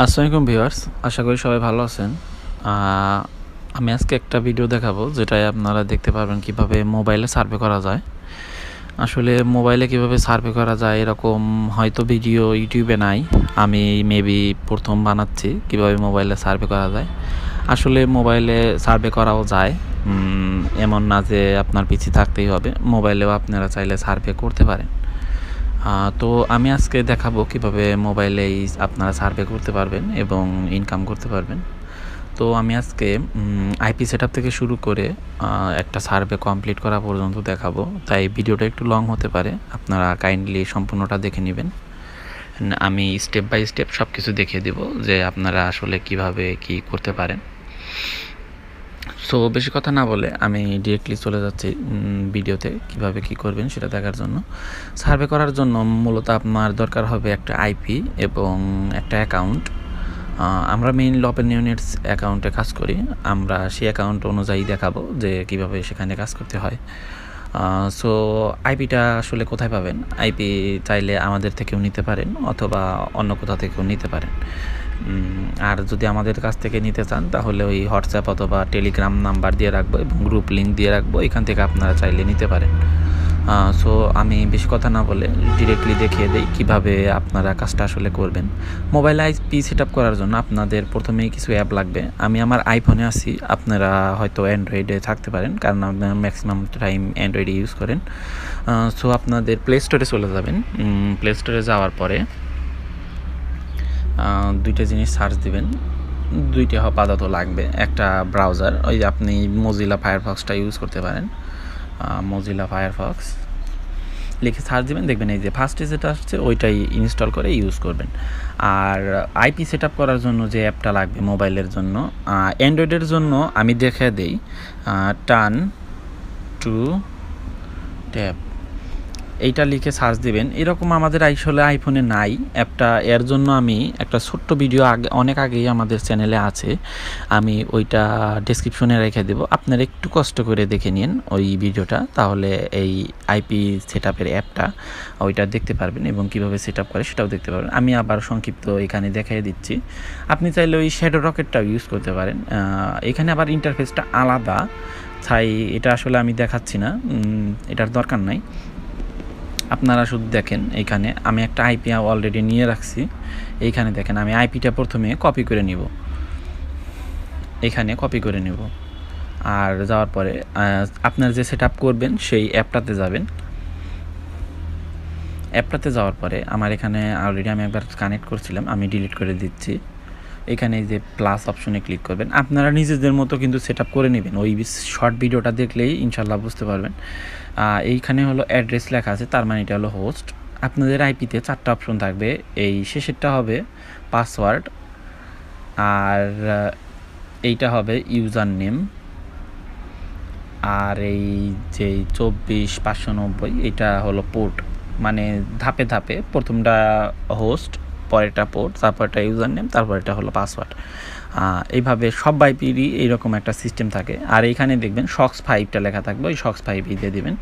আসসালামু আলাইকুম ভিউয়ার্স, আশা করি সবাই ভালো আছেন। আমি আজকে একটা ভিডিও দেখাবো যেটায় আপনারা দেখতে পারবেন কিভাবে মোবাইলে সার্ভে করা যায়। আসলে মোবাইলে কিভাবে সার্ভে করা যায় এরকম হয়তো ভিডিও ইউটিউবে নাই। আমি মেবি প্রথম বানাচ্ছি কিভাবে মোবাইলে সার্ভে করা যায়। আসলে মোবাইলে সার্ভে করাও যায়, এমন না যে আপনার পিসি থাকতেই হবে, মোবাইলেও আপনারা চাইলে সার্ভে করতে পারেন। তো আমি আজকে দেখাবো কিভাবে মোবাইলেই আপনারা সার্ভে করতে পারবেন এবং ইনকাম করতে পারবেন। তো আমি আজকে আইপি সেটআপ থেকে শুরু করে একটা সার্ভে কমপ্লিট করা পর্যন্ত দেখাবো, তাই ভিডিওটা একটু লং হতে পারে, আপনারা কাইন্ডলি সম্পূর্ণটা দেখে নেবেন। আমি স্টেপ বাই স্টেপ সব কিছু দেখিয়ে দেবো যে আপনারা আসলে কিভাবে কি করতে পারেন। সো বেশি কথা না বলে আমি ডিরেক্টলি চলে যাচ্ছি ভিডিওতে কিভাবে কি করবেন সেটা দেখার জন্য। সার্ভে করার জন্য মূলত আপনার দরকার হবে একটা আইপি এবং একটা অ্যাকাউন্ট। আমরা মেইন ওপেন ইউনিটস অ্যাকাউন্টে কাজ করি, আমরা সেই অ্যাকাউন্ট অনুযায়ী দেখাবো যে কিভাবে সেখানে কাজ করতে হয়। সো আইপিটা আসলে কোথায় পাবেন? আইপি চাইলে আমাদের থেকেও নিতে পারেন অথবা অন্য কোথাও থেকেও নিতে পারেন। আর যদি আমাদের কাছ থেকে নিতে চান তাহলে ওই হোয়াটসঅ্যাপ অথবা টেলিগ্রাম নাম্বার দিয়ে রাখবো এবং গ্রুপ লিঙ্ক দিয়ে রাখবো, এখান থেকে আপনারা চাইলে নিতে পারেন। সো আমি বেশি কথা না বলে ডিরেক্টলি দেখিয়ে দিই কীভাবে আপনারা কাজটা আসলে করবেন। মোবাইল আইপি সেট আপ করার জন্য আপনাদের প্রথমেই কিছু অ্যাপ লাগবে। আমি আমার আইফোনে আছি, আপনারা হয়তো অ্যান্ড্রয়েডে থাকতে পারেন, কারণ আপনারা ম্যাক্সিমাম টাইম অ্যান্ড্রয়েডে ইউজ করেন। সো আপনাদের প্লে স্টোরে চলে যাবেন। প্লে স্টোরে যাওয়ার পরে দুইটা জিনিস সার্চ দিবেন, দুইটা আপাতত লাগবে। একটা ব্রাউজার, ওই যে আপনি মজিলা ফায়ারফক্সটা ইউজ করতে পারেন। মজিলা ফায়ারফক্স লিখে সার্চ দেবেন, দেখবেন এই যে ফার্স্টে যেটা আসছে ওইটাই ইনস্টল করে ইউজ করবেন। আর আইপি সেট আপ করার জন্য যে অ্যাপটা লাগবে মোবাইলের জন্য, অ্যান্ড্রয়েডের জন্য আমি দেখে দিই টার্ন টু ট্যাব, এইটা লিখে সার্চ দিবেন। এরকম আমাদের আসলে আইফোনে নাই অ্যাপটা, এর জন্য আমি একটা ছোট্ট ভিডিও অনেক আগেই আমাদের চ্যানেলে আছে, আমি ওইটা ডেসক্রিপশনে রেখে দেব, আপনারা একটু কষ্ট করে দেখে নিন ওই ভিডিওটা, তাহলে এই আইপি সেট আপের অ্যাপটা ওইটা দেখতে পারবেন এবং কীভাবে সেট আপ করে সেটাও দেখতে পারবেন। আমি আবার সংক্ষিপ্ত এখানে দেখিয়ে দিচ্ছি। আপনি চাইলে ওই শ্যাডো রকেটটাও ইউজ করতে পারেন। এখানে আবার ইন্টারফেসটা আলাদা, তাই এটা আসলে আমি দেখাচ্ছি না, এটার দরকার নাই। আপনারা শুধু দেখেন, এইখানে আমি একটা আইপি অলরেডি নিয়ে রাখছি। এইখানে দেখেন আমি আইপিটা প্রথমে কপি করে নিব, এখানে কপি করে নেব। আর যাওয়ার পরে আপনার যে সেট আপ করবেন সেই অ্যাপটাতে যাবেন। অ্যাপটাতে যাওয়ার পরে আমার এখানে অলরেডি আমি একবার কানেক্ট করছিলাম, আমি ডিলিট করে দিচ্ছি। এখানে যে প্লাস অপশনে ক্লিক করবেন, আপনারা নিজেদের মতো কিন্তু সেট আপ করে নেবেন, ওই শর্ট ভিডিওটা দেখলেই ইনশাল্লাহ বুঝতে পারবেন। এইখানে হলো অ্যাড্রেস লেখা আছে, তার মানে এটা হলো হোস্ট। আপনাদের আইপিতে 4টা অপশন থাকবে, এই শেষেরটা হবে পাসওয়ার্ড, আর এইটা হবে ইউজার নেম, আর এই যে 24590 এটা হলো পোর্ট। মানে ধাপে ধাপে প্রথমটা হোস্ট, পরেরটা পোর্ট, তারপরটা ইউজার নেম, তারপরটা হলো পাসওয়ার্ড। এইভাবে সব আইপিরই এইরকম একটা সিস্টেম থাকে। আর এইখানে দেখবেন সক্স 5টা লেখা থাকবে, ওই সক্স 5 দিয়ে দেবেন,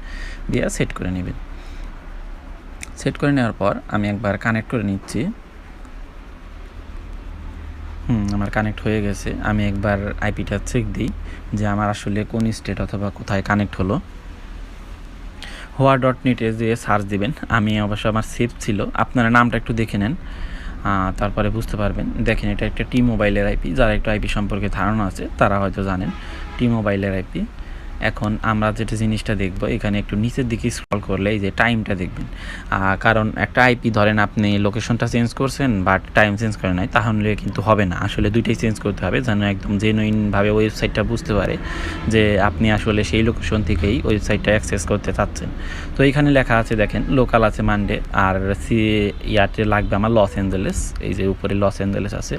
দিয়ে সেট করে নেবেন। সেট করে নেওয়ার পর আমি একবার কানেক্ট করে নিচ্ছি। আমার কানেক্ট হয়ে গেছে। আমি একবার আইপিটা চেক দিই যে আমার আসলে কোন স্টেট অথবা কোথায় কানেক্ট হলো। hoa.net-এ যেয়ে সার্চ দিবেন, আমি অবশ্য আমার সেভ ছিল, আপনারা নামটা একটু দেখে নেন, তারপরে বুঝতে পারবেন। দেখেন এটা একটা টি মোবাইলের আইপি, যারা একটু আইপি সম্পর্কে ধারণা আছে তারা হয়তো জানেন টি মোবাইলের আইপি। এখন আমরা যেটা জিনিসটা দেখব, এখানে একটু নিচের দিকে স্ক্রল করলে এই যে টাইমটা দেখবেন, কারণ একটা আইপি ধরেন আপনি লোকেশনটা চেঞ্জ করছেন বাট টাইম চেঞ্জ করে নাই, তাহলে কিন্তু হবে না। আসলে দুইটাই চেঞ্জ করতে হবে যেন একদম জেনুইনভাবে ওয়েবসাইটটা বুঝতে পারে যে আপনি আসলে সেই লোকেশন থেকেই ওয়েবসাইটটা অ্যাক্সেস করতে চাচ্ছেন। তো এখানে লেখা আছে দেখেন, লোকাল আছে মানডে, আর ইয়াতে লাগবে আমার লস অ্যাঞ্জেলেস, এই যে উপরে লস অ্যাঞ্জেলেস আছে,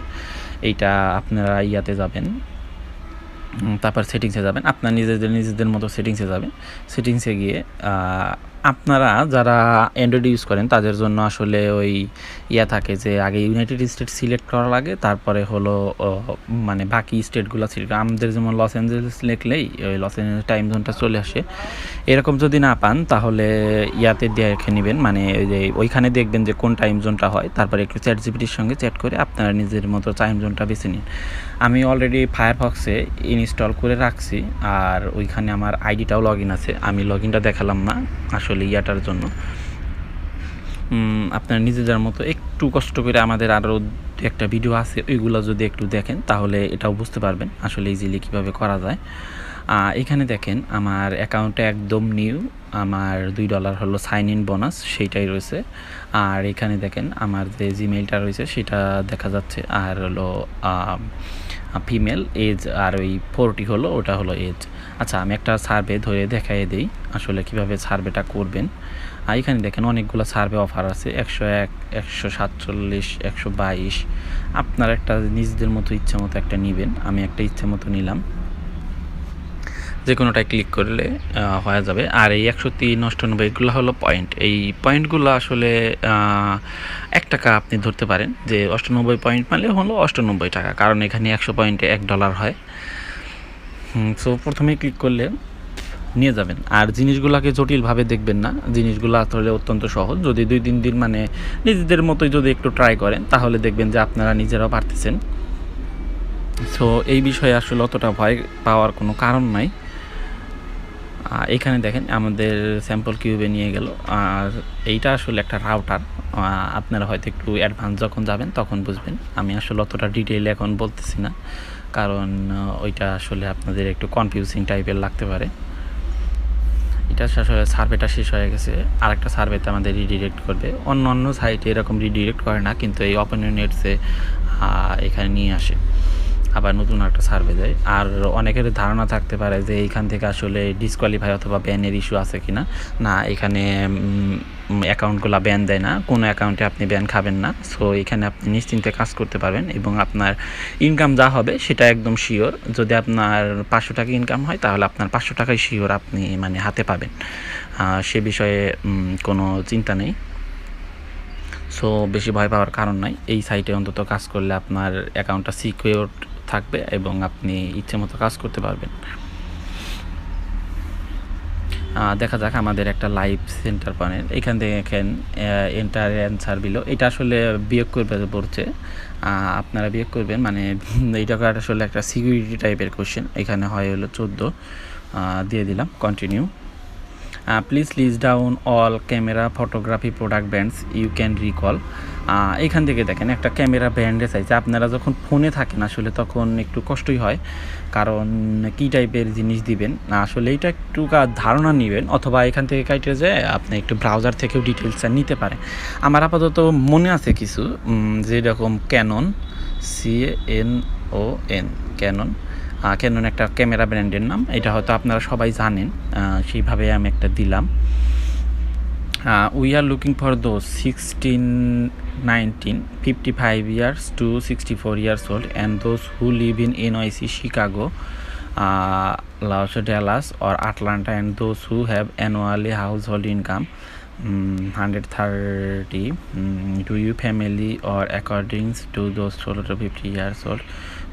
এইটা আপনারা ইয়াতে যাবেন, তারপর সেটিংসে যাবেন, আপনার নিজেদের মতো সেটিংসে যাবেন। সেটিংসে গিয়ে আপনারা যারা অ্যান্ড্রয়েড ইউজ করেন তাদের জন্য আসলে ওই থাকে যে আগে ইউনাইটেড স্টেট সিলেক্ট করা লাগে, তারপরে হলো মানে বাকি স্টেটগুলো সিলেক্ট। আমাদের যেমন লস অ্যাঞ্জেলেস লিখলেই ওই লস অ্যাঞ্জেলেস টাইম জোনটা চলে আসে। এরকম যদি না পান তাহলে দেখে নেবেন, মানে ওই যে ওইখানে দেখবেন যে কোন টাইম জোনটা হয়, তারপরে একটু চ্যাট জিপিটির সঙ্গে চ্যাট করে আপনারা নিজের মতো টাইম জোনটা বেছে নিন। আমি অলরেডি ফায়ারফক্সে ইনস্টল করে রাখছি, আর ওইখানে আমার আইডিটাও লগ ইন আছে। আমি লগ ইনটা দেখালাম না আসলে ইয়াটার জন্য। আপনার নিজেদের মতো একটু কষ্ট করে আমাদের আরও একটা ভিডিও আছে, ওইগুলো যদি একটু দেখেন তাহলে এটাও বুঝতে পারবেন আসলে ইজিলি কীভাবে করা যায়। এখানে দেখেন আমার অ্যাকাউন্টে একদম নিউ, আমার $2 হলো সাইন ইন বোনাস, সেইটাই রয়েছে। আর এখানে দেখেন আমার যে জিমেইলটা রয়েছে সেটা দেখা যাচ্ছে, আর হলো ফিমেল এজ, আর ওই 40 হলো ওটা হলো এজ। আচ্ছা, আমি একটা সার্ভে ধরে দেখাই দিই আসলে কিভাবে সার্ভেটা করবেন। এখানে দেখেন অনেকগুলো সার্ভে অফার আছে, 101, 147, 122। আপনারা একটা নিজেদের মতো ইচ্ছা মতো একটা নেবেন। আমি একটা ইচ্ছা মতো নিলাম, যে কোনোটায় ক্লিক করলে হয়ে যাবে। আর এই 103, এগুলো হলো পয়েন্ট। এই পয়েন্টগুলো আসলে 1 টাকা আপনি ধরতে পারেন, যে 98 পয়েন্ট মানে হলো 98 টাকা, কারণ এখানে 100 পয়েন্টে $1 হয়। সো প্রথমেই ক্লিক করলে নিয়ে যাবেন। আর জিনিসগুলোকে জটিলভাবে দেখবেন না, জিনিসগুলো আসলে অত্যন্ত সহজ। যদি 2-3 দিন মানে নিজেদের মতোই যদি একটু ট্রাই করেন তাহলে দেখবেন যে আপনারা নিজেরাও পারতেছেন। সো এই বিষয়ে আসলে অতটা ভয় পাওয়ার কোনো কারণ নাই। এখানে দেখেন আমাদের স্যাম্পল কিউবে নিয়ে গেল, আর এইটা আসলে একটা রাউটার। আপনারা হয়তো একটু অ্যাডভান্স যখন যাবেন তখন বুঝবেন। আমি আসলে অতটা ডিটেইলে এখন বলতেছি না, কারণ ওইটা আসলে আপনাদের একটু কনফিউজিং টাইপের লাগতে পারে। এটা আসলে সার্ভেটা শেষ হয়ে গেছে, আরেকটা সার্ভেতে আমাদের রিডিরেক্ট করবে। অন্য সাইটে এরকম রিডিরেক্ট করে না, কিন্তু এই ওপেননেটসে এখানে নিয়ে আসে, আবার নতুন একটা সার্ভে দেয়। আর অনেকের ধারণা থাকতে পারে যে এইখান থেকে আসলে ডিসকোয়ালিফাই অথবা ব্যানের ইস্যু আছে কি না। না, এখানে অ্যাকাউন্টগুলো ব্যান দেয় না, কোনো অ্যাকাউন্টে আপনি ব্যান খাবেন না। সো এখানে আপনি নিশ্চিন্তে কাজ করতে পারবেন, এবং আপনার ইনকাম যা হবে সেটা একদম শিওর। যদি আপনার 500 টাকা ইনকাম হয় তাহলে আপনার 500 টাকাই শিওর আপনি মানে হাতে পাবেন, সে বিষয়ে কোনো চিন্তা নেই। সো বেশি ভয় পাওয়ার কারণ নাই। এই সাইটে অন্তত কাজ করলে আপনার অ্যাকাউন্টটা সিকিউর থাকবে এবং আপনি ইচ্ছে মতো কাজ করতে পারবেন। দেখা যাক আমাদের একটা লাইভ সেন্টার প্যানেল। এখান থেকে দেখেন এন্টার অ্যান্সার বিলো, এটা আসলে বিয়োগ করবে পড়ছে, আপনারা বিয়োগ করবেন। মানে এইটা আসলে একটা সিকিউরিটি টাইপের কোশ্চেন। এখানে হয় হলো 14, দিয়ে দিলাম continue. Please list down all camera photography product brands you can recall. এখান থেকে দেখেন একটা ক্যামেরা ব্র্যান্ডে চাইছে। আপনারা যখন ফোনে থাকেন আসলে তখন একটু কষ্টই হয়, কারণ কী টাইপের জিনিস দিবেন আসলে এইটা একটু ধারণা নেবেন, অথবা এখান থেকে কাইটে যে আপনি একটু ব্রাউজার থেকেও ডিটেলসটা নিতে পারেন। আমার আপাতত মনে আছে কিছু, যেরকম ক্যানন, CANON, ক্যানন একটা ক্যামেরা ব্র্যান্ডের নাম, এটা হয়তো আপনারা সবাই জানেন, সেইভাবে আমি একটা দিলাম। We are looking for those 16, 19, 55 years to 64 years old and those who live in NYC, Chicago, Los Angeles or Atlanta, and those who have annually household income 130 to you family or according to those 12 to 50 years old,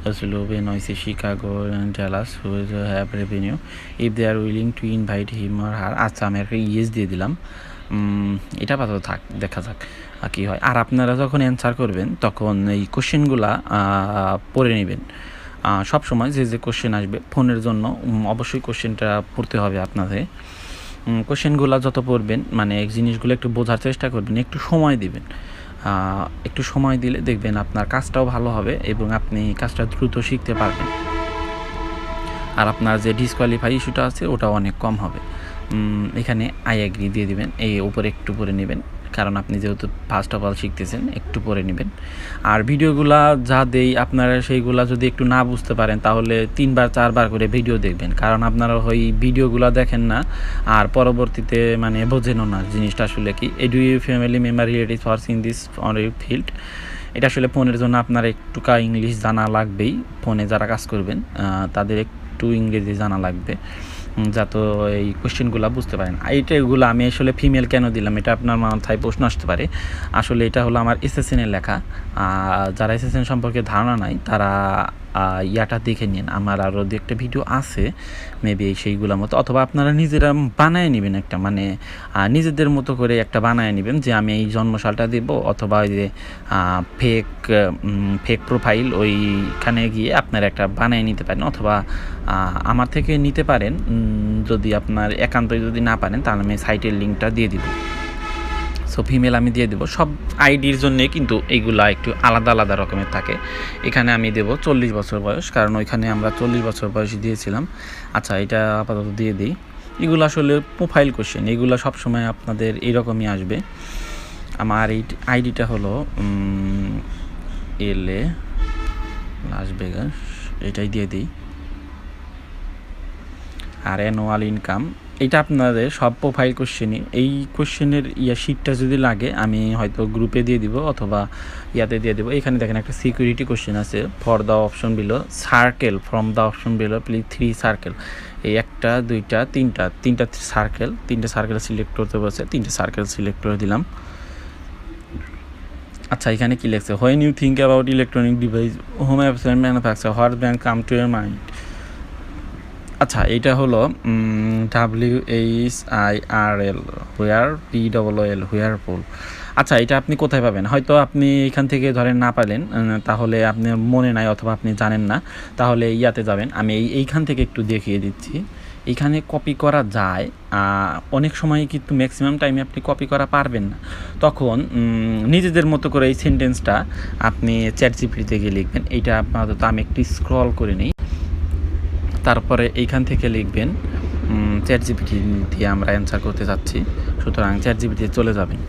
those who live in NYC, Chicago and Dallas who have revenue, if they are willing to invite him or her। আচ্ছা, আমি একটা yes দিয়ে দিলাম। এটা আপাতত থাক, দেখা যাক কী হয়। আর আপনারা যখন অ্যান্সার করবেন তখন এই কোশ্চেনগুলা পড়ে নেবেন। সব সময় যে কোশ্চেন আসবে ফোনের জন্য অবশ্যই কোশ্চেনটা পড়তে হবে আপনাদের। কোশ্চেনগুলো যত পড়বেন মানে জিনিসগুলো একটু বোঝার চেষ্টা করবেন, একটু সময় দিবেন। একটু সময় দিলে দেখবেন আপনার কাজটাও ভালো হবে এবং আপনি কাজটা দ্রুত শিখতে পারবেন, আর আপনার যে ডিসকোয়ালিফাই ইস্যুটা আছে ওটাও অনেক কম হবে। এখানে আই এগ্রি দিয়ে দিবেন, এই উপরে একটু পরে নেবেন, কারণ আপনি যেহেতু ফার্স্ট অফ অল শিখতেছেন একটু পরে নেবেন। আর ভিডিওগুলা যা দেই আপনারা সেইগুলা যদি একটু না বুঝতে পারেন তাহলে 3-4 করে ভিডিও দেখবেন, কারণ আপনারা ওই ভিডিওগুলো দেখেন না আর পরবর্তীতে মানে বোঝেনও না জিনিসটা আসলে কি। Do you family member relatives works in this on your field. এটা আসলে ফোনের জন্য আপনার একটুকা ইংলিশ জানা লাগবেই, ফোনে যারা কাজ করবেন তাদের একটু ইংরেজি জানা লাগবে। যাতে এই কোশ্চেনগুলো বুঝতে পারেন। এইটাগুলো আমি আসলে ফিমেল কেন দিলাম, এটা আপনার মাথায় প্রশ্ন আসতে পারে। আসলে এটা হলো আমার এসএসএনের লেখা। যারা এসএসএন সম্পর্কে ধারণা নাই তারা ইয়াটা দেখে নিন, আমার আরও দু একটা ভিডিও আছে মেবি সেইগুলোর মতো, অথবা আপনারা নিজেরা বানায় নেবেন একটা, মানে নিজেদের মতো করে একটা বানায় নেবেন যে আমি এই জন্মসালটা দেব, অথবা ওই যে ফেক ফেক প্রোফাইল ওইখানে গিয়ে আপনারা একটা বানিয়ে নিতে পারেন, অথবা আমার থেকে নিতে পারেন। যদি আপনার একান্তই যদি না পারেন তাহলে আমি সাইটের লিঙ্কটা দিয়ে দিব। সো ফিমেল আমি দিয়ে দেবো। সব আইডির জন্যে কিন্তু এইগুলা একটু আলাদা আলাদা রকমের থাকে। এখানে আমি দেবো 40 বছর বয়স, কারণ ওইখানে আমরা 40 বছর বয়সী দিয়েছিলাম। আচ্ছা, এটা আপাতত দিয়ে দিই। এগুলো আসলে প্রোফাইল কোশ্চেন, এগুলো সবসময় আপনাদের এইরকমই আসবে। আমার এই আইডিটা হলো LA লাস ভেগাস, এটাই দিয়ে দিই। আর অ্যানুয়াল ইনকাম, এটা আপনাদের সব প্রোফাইল কোশ্চেনই। এই কোশ্চেনের শিটটা যদি লাগে আমি হয়তো গ্রুপে দিয়ে দিব, অথবা ইয়াতে দিয়ে দেবো। এখানে দেখেন একটা সিকিউরিটি কোশ্চেন আছে, for the option below circle from the option below please 3 circle. এই 1 2 3 সার্কেল, 3টে সার্কেল সিলেক্ট করতে বলছে, 3টে সার্কেল সিলেক্ট করে দিলাম। আচ্ছা, এখানে কি লেখছে, when you think about electronic device home appliance manufacture what brand come to your mind. আচ্ছা, এটা হলো WHIRL হুয়ার POOL হুয়ারপুল। আচ্ছা, এটা আপনি কোথায় পাবেন? হয়তো আপনি এখান থেকে ধরেন না পালেন, তাহলে আপনার মনে নাই অথবা আপনি জানেন না, তাহলে ইয়াতে যাবেন। আমি এইখান থেকে একটু দেখিয়ে দিচ্ছি। এখানে কপি করা যায়, অনেক সময় কিন্তু ম্যাক্সিমাম টাইমে আপনি কপি করা পারবেন না। তখন নিজেদের মতো করে এই সেন্টেন্সটা আপনি চ্যাটজিপিটিতে গিয়ে লিখবেন। এইটা আপাতত আমি একটু স্ক্রল করে নিই। তারপরে এইখান থেকে লিখবেন চ্যাটজিপিটি দিয়ে আমরা অ্যান্সার করতে যাচ্ছি, সুতরাং চ্যাটজিপিটিতে চলে যাবেন।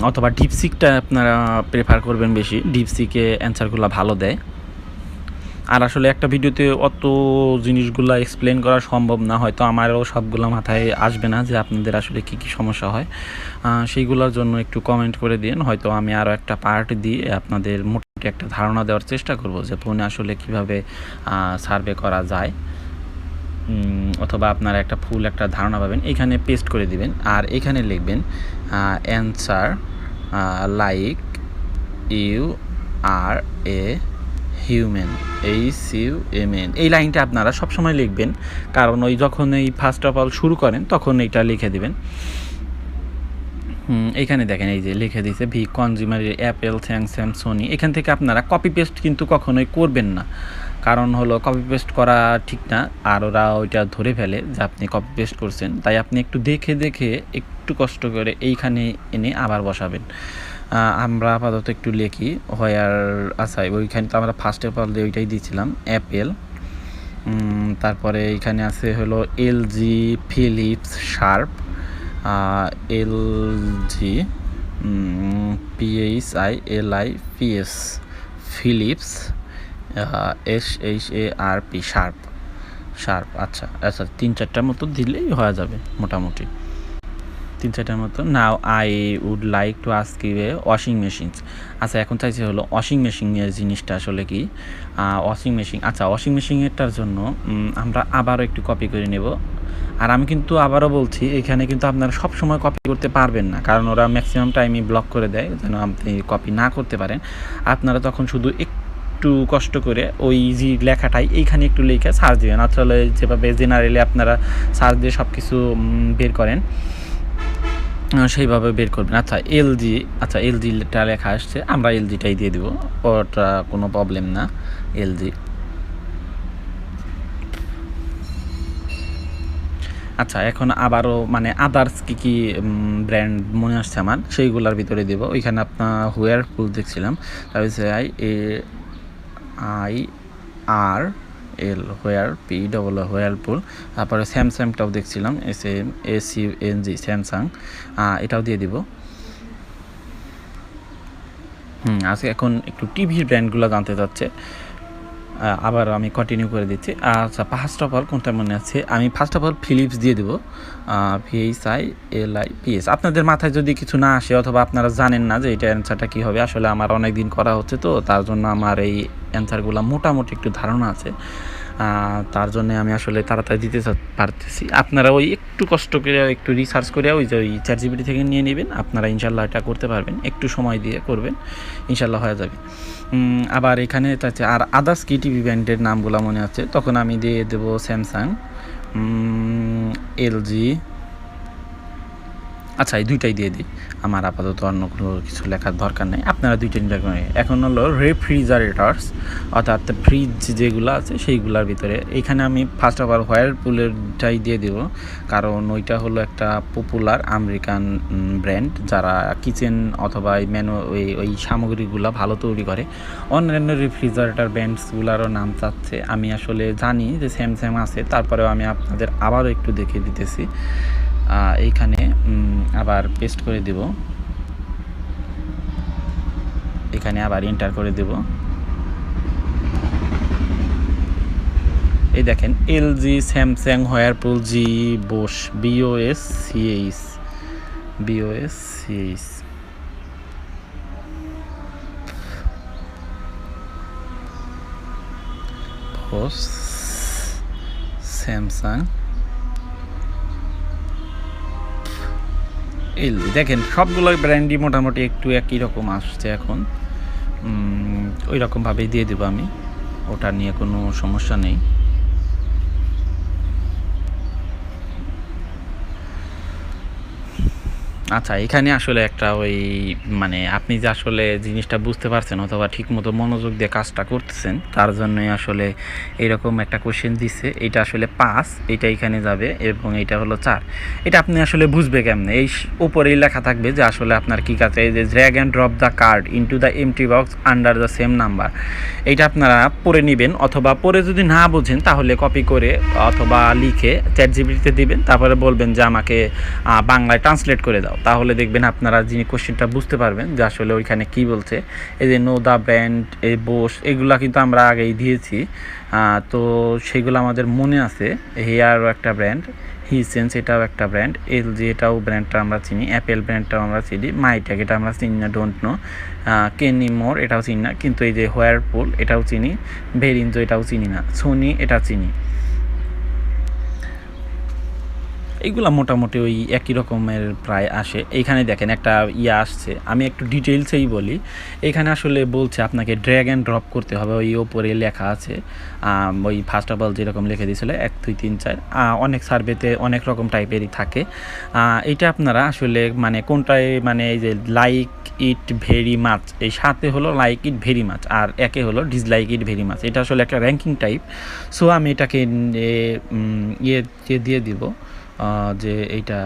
অথবা ডিপসিকটা আপনারা প্রেফার করবেন বেশি, ডিপসিকে অ্যান্সারগুলো ভালো দেয়। আর আসলে একটা ভিডিওতে অত জিনিসগুলো এক্সপ্লেন করা সম্ভব না, হয়তো আমারও সবগুলো মাথায় আসবে না যে আপনাদের আসলে কী কী সমস্যা হয়। সেইগুলোর জন্য একটু কমেন্ট করে দিন, হয়তো আমি আরও একটা পার্ট দিয়ে আপনাদের মোটামুটি একটা ধারণা দেওয়ার চেষ্টা করব যে ফোনে আসলে কীভাবে সার্ভে করা যায়, অথবা আপনারা একটা ফুল একটা ধারণা পাবেন। এখানে পেস্ট করে দিবেন, আর এখানে লিখবেন answer like you are a human HUMAN। এই লাইনটা আপনারা সবসময় লিখবেন, কারণ ওই যখন এই ফার্স্ট অফ অল শুরু করেন তখন এইটা লিখে দিবেন। এখানে দেখেন এই যে লিখে দিয়েছে we consumer Apple Samsung Sony. এখান থেকে আপনারা কপি পেস্ট কিন্তু কখনোই করবেন না, কারণ হলো কপি পেস্ট করা ঠিক না, আর ওরা ওইটা ধরে ফেলে যে আপনি কপি পেস্ট করছেন। তাই আপনি একটু দেখে দেখে একটু কষ্ট করে এইখানে এনে আবার বসাবেন। আমরা আপাতত একটু লিখি হোয়ার, আচ্ছা ওইখানে তো আমরা ফার্স্ট অফ অল ওইটাই দিয়েছিলাম অ্যাপেল। তারপরে এখানে আছে হলো LG Philips Sharp, LG PHILIPS Philips, SHARP Sharp. আচ্ছা 3-4টার মতো দিলেই হয়ে যাবে মোটামুটি, 3-4টার মতো। Now I would like to ask you a washing machine. আচ্ছা, এখন চাইছে হলো ওয়াশিং মেশিনের জিনিসটা আসলে কি, ওয়াশিং মেশিন। আচ্ছা, ওয়াশিং মেশিনেরটার জন্য আমরা আবারও একটু কপি করে নেব। আর আমি কিন্তু আবারও বলছি, এখানে কিন্তু আপনারা সব সময় কপি করতে পারবেন না, কারণ ওরা ম্যাক্সিমাম টাইমই ব্লক করে দেয় যেন আপনি কপি না করতে পারেন। আপনারা তখন শুধু একটু কষ্ট করে ওই যে লেখাটাই এইখানে একটু লিখে সার্চ দেবেন। আসলে যেভাবে জেনারেলি আপনারা সার্চ দিয়ে সব কিছু বের করেন সেইভাবে বের করবেন। আচ্ছা LGটা লেখা আসছে, আমরা LGটাই দিয়ে দিব, ওটা কোনো প্রবলেম না। LG। আচ্ছা, এখন আবারও মানে আদার্স কী ব্র্যান্ড মনে আসছে আমার, সেইগুলোর ভিতরে দেব। ওইখানে আপনার হুয়ারপুল দেখছিলাম, তারপরে HIRL হুয়ারপুল। তারপরে স্যামসাংটাও দেখছিলাম, SAMSUNG স্যামসাং, এটাও দিয়ে দিব। আজকে এখন একটু টিভির ব্র্যান্ডগুলো জানতে চাচ্ছে, আবার আমি কন্টিনিউ করে দিচ্ছি। আচ্ছা, ফার্স্ট অফ অল কোনটা মনে আছে, আমি ফার্স্ট অফ অল ফিলিপস দিয়ে দেবো, PHILIPS। আপনাদের মাথায় যদি কিছু না আসে অথবা আপনারা জানেন না যে এটা অ্যান্সারটা কী হবে, আসলে আমার অনেক দিন করা হচ্ছে তো তার জন্য আমার এই অ্যান্সারগুলো মোটামুটি একটু ধারণা আছে। তার জন্য আমি আসলে তাড়াতাড়ি দিতে পারতেছি। আপনারা ওই একটু কষ্ট করে একটু রিসার্চ করে ওই যে ওই ChatGPT থেকে নিয়ে নেবেন, আপনারা ইনশাল্লাহ এটা করতে পারবেন, একটু সময় দিয়ে করবেন, ইনশাল্লাহ হয়ে যাবে। আবার এখানে আছে আর আদার্স কি টিভি ব্র্যান্ডের নামগুলো মনে আছে, তখন আমি দিয়ে দেবো স্যামসাং, এলজি, আচ্ছা এই দুইটাই দিয়ে দিই, আমার আপাতত অন্য কোনো কিছু লেখার দরকার নেই, আপনারা দুইটাই নিয়ে। এখন হলো রেফ্রিজারেটরস অর্থাৎ ফ্রিজ যেগুলো আছে সেইগুলোর ভিতরে এখানে আমি ফার্স্ট অফ অল হোয়ারপুলেরটাই দিয়ে দেবো, কারণ ওইটা হলো একটা পপুলার আমেরিকান ব্র্যান্ড যারা কিচেন অথবা ওই সামগ্রীগুলো ভালো তৈরি করে। অন্যান্য রেফ্রিজারেটর ব্র্যান্ডসগুলোরও নাম চাচ্ছে, আমি আসলে জানি যে স্যামসাং আছে, তারপরেও আমি আপনাদের আবারও একটু দেখিয়ে দিতেছি। এইখানে আবার পেস্ট করে দেব, এখানে আবার এন্টার করে দেব। এই দেখেন LG, Samsung, Whirlpool, G, Bose, BOS, CH, Bose, Samsung, LG. দেখেন সবগুলো ব্র্যান্ডই মোটামুটি একটু একই রকম আসছে এখন, ওই রকমভাবেই দিয়ে দেবো আমি, ওটা নিয়ে কোনো সমস্যা নেই। আচ্ছা এখানে আসলে একটা ওই মানে আপনি যে আসলে জিনিসটা বুঝতে পারছেন অথবা ঠিকমতো মনোযোগ দিয়ে কাজটা করতেছেন তার জন্যই আসলে এরকম একটা কোশ্চেন দিচ্ছে। এটা আসলে 5, এটা এখানে যাবে এবং এটা হলো 4। এটা আপনি আসলে বুঝবে কেমনে, এই উপরেই লেখা থাকবে যে আসলে আপনার কী কাছে, এই যে drag and drop the card into the MT box under the same number, এইটা আপনারা পড়ে নেবেন, অথবা পড়ে যদি না বোঝেন তাহলে কপি করে অথবা লিখে ChatGPT-তে দিবেন, তারপরে বলবেন যে আমাকে বাংলায় ট্রান্সলেট করে দাও, তাহলে দেখবেন আপনারা যিনি কোশ্চেনটা বুঝতে পারবেন যে আসলে ওইখানে কি বলছে। এই যে নো দ্য ব্র্যান্ড, এই বোস, এগুলা কিন্তু আমরা আগেই দিয়েছি, তো সেগুলো আমাদের মনে আছে। হেয়ারও একটা ব্র্যান্ড, হিসেন্স এটাও একটা ব্র্যান্ড, এলজি এটাও ব্র্যান্ডটা আমরা চিনি, অ্যাপেল ব্র্যান্ডটাও আমরা চিনি, মাইটেক এটা আমরা চিনি না, ডোন্ট নো, কেনিমোর এটাও চিনি না, কিন্তু এই যে হোয়ারপুল এটাও চিনি, ভেরিনজো এটাও চিনি না, সোনি এটা চিনি। এইগুলো মোটামুটি ওই একই রকমের প্রায় আসে। এইখানে দেখেন একটা আসছে, আমি একটু ডিটেলসেই বলি। এখানে আসলে বলছে আপনাকে ড্র্যাগ অ্যান্ড ড্রপ করতে হবে, ওই ওপরে লেখা আছে, ওই ফার্স্ট অফ অল যেরকম লিখে দিয়েছিল 1 2 3 4, অনেক সার্ভেতে অনেক রকম টাইপেরই থাকে। এটা আপনারা আসলে মানে কোনটায়, মানে এই যে লাইক ইট ভেরি মাচ, এই সাথে হলো লাইক ইট ভেরি মাচ আর একে হলো ডিসলাইক ইট ভেরি মাচ, এটা আসলে একটা র্যাঙ্কিং টাইপ। সো আমি এটাকে দিয়ে দিব যে এইটা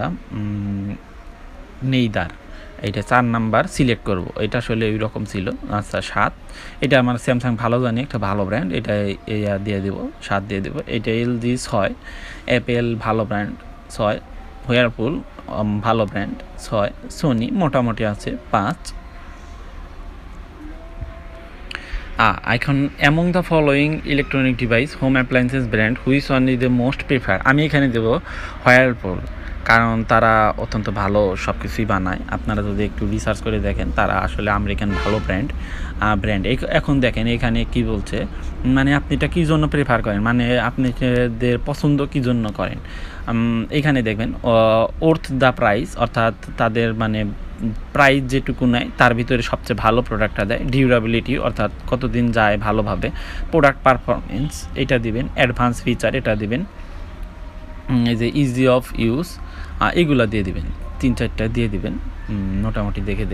নেইদার, এইটা 4 নাম্বার সিলেক্ট করব, এটা আসলে ওই রকম ছিল। আচ্ছা 7, এটা আমার স্যামসাং ভালো জানি, একটা ভালো ব্র্যান্ড, এটা দিয়ে দেব, 7 দিয়ে দেবো। এটা এলজি 6, অ্যাপেল ভালো ব্র্যান্ড 6, হোয়ারপুল ভালো ব্র্যান্ড 6, সোনি মোটামুটি আছে 5। এখন among the following electronic device home appliances brand which one is the most prefer, আমি এখানে দেবো হোয়ারপুল, কারণ তারা অত্যন্ত ভালো সব কিছুই বানায়। আপনারা যদি একটু রিসার্চ করে দেখেন তারা আসলে আমেরিকান ভালো ব্র্যান্ড। এখন দেখেন এখানে কি বলছে, মানে আপনি এটা কী জন্য প্রেফার করেন, মানে আপনাদের পছন্দ কী জন্য করেন। এখানে দেখবেন ওর্থ দ্য প্রাইস, অর্থাৎ তাদের মানে প্রাইস যেটুকু নেয় তার ভিতরে সবচেয়ে ভালো প্রোডাক্টটা দেয়, ডিউরাবিলিটি অর্থাৎ কতদিন যায় ভালোভাবে, প্রোডাক্ট পারফরমেন্স এটা দিবেন, অ্যাডভান্স ফিচার এটা দিবেন, এই যে ইজি অফ ইউজ এগুলো দিয়ে দিবেন, 3-4টা দিয়ে দিবেন মোটামুটি দেখে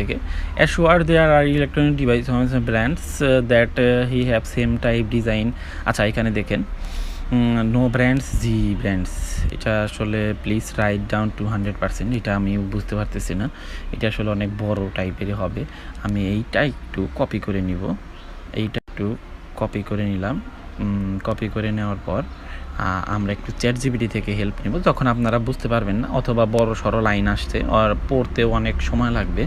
assure there are electronic device brands that he have same type design. আচ্ছা এখানে দেখেন নো ব্র্যান্ডস, জি ব্র্যান্ডস, এটা আসলে প্লিজ রাইট ডাউন টু 100%, এটা আমি বুঝতে পারতেছি না, এটা আসলে অনেক বড় টাইপেরই হবে। আমি এইটা একটু কপি করে নিব, এইটা একটু কপি করে নিলাম, কপি করে নেওয়ার পর আমরা একটু ChatGPT থেকে হেল্প নেব, তখন আপনারা বুঝতে পারবেন না, অথবা বড় সড়ো লাইন আসছে আর পড়তেও অনেক সময় লাগবে,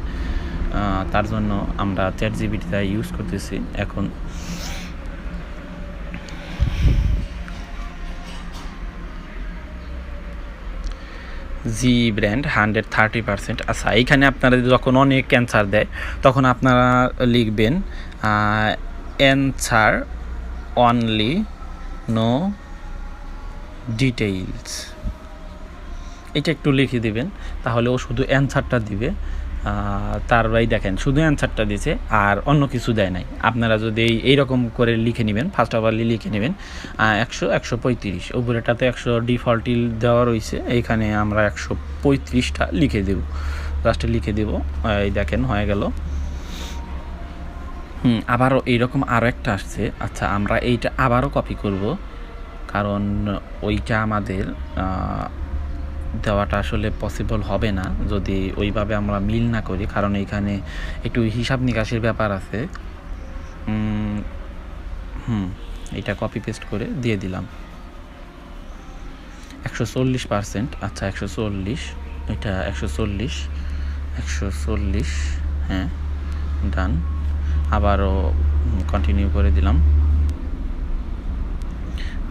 তার জন্য আমরা ChatGPT-টা ইউজ করতেছি। এখন জি ব্র্যান্ড 130%। আচ্ছা এইখানে আপনারা যখন অনেক অ্যান্সার দেয় তখন আপনারা লিখবেন অ্যান্সার অনলি নো ডিটেইলস এটা একটু লিখে দিবেন, তাহলে ও শুধু অ্যান্সারটা দিবে। তার ভাই দেখেন শুধু অ্যান্সারটা দিয়েছে আর অন্য কিছু দেয় নাই। আপনারা যদি এইরকম করে লিখে নেবেন, ফার্স্ট অফ অল লিখে নেবেন 100 135, উপরেটাতে 100 ডিফল্টই দেওয়া রয়েছে, এইখানে আমরা 135টা লিখে দেব, লাস্টে লিখে দেব। এই দেখেন হয়ে গেল। আবারও এইরকম আরও একটা আসছে। আচ্ছা, আমরা এইটা আবারও কপি করব, কারণ ওইটা আমাদের দেওয়াটা আসলে পসিবল হবে না যদি ওইভাবে আমরা মিল না করি, কারণ এইখানে একটু হিসাব নিকাশের ব্যাপার আছে। এটা কপি পেস্ট করে দিয়ে দিলাম 140%। আচ্ছা 140, এটা 140, হ্যাঁ ডান। আবারও কন্টিনিউ করে দিলাম,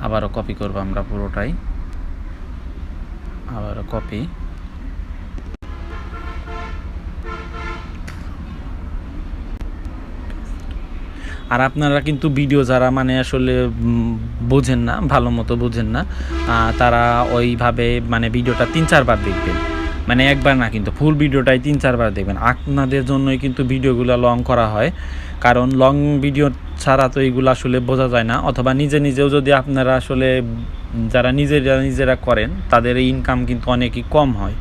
আবারও কপি করব আমরা পুরোটাই, আবারও কপি। আর আপনারা কিন্তু ভিডিও যারা মানে আসলে বোঝেন না, ভালো মতো বোঝেন না, তারা ওইভাবে মানে ভিডিওটা 3-4 বার দেখবেন, মানে একবার না, কিন্তু ফুল ভিডিওটাই 3-4 বার দেখবেন। আপনাদের জন্যই কিন্তু ভিডিওগুলো লং করা হয়, কারণ লং ভিডিও ছাড়া তো এইগুলো আসলে বোঝা যায় না। অথবা নিজেও যদি আপনারা আসলে যারা নিজেরা করেন, তাদের ইনকাম কিন্তু অনেকই কম হয়।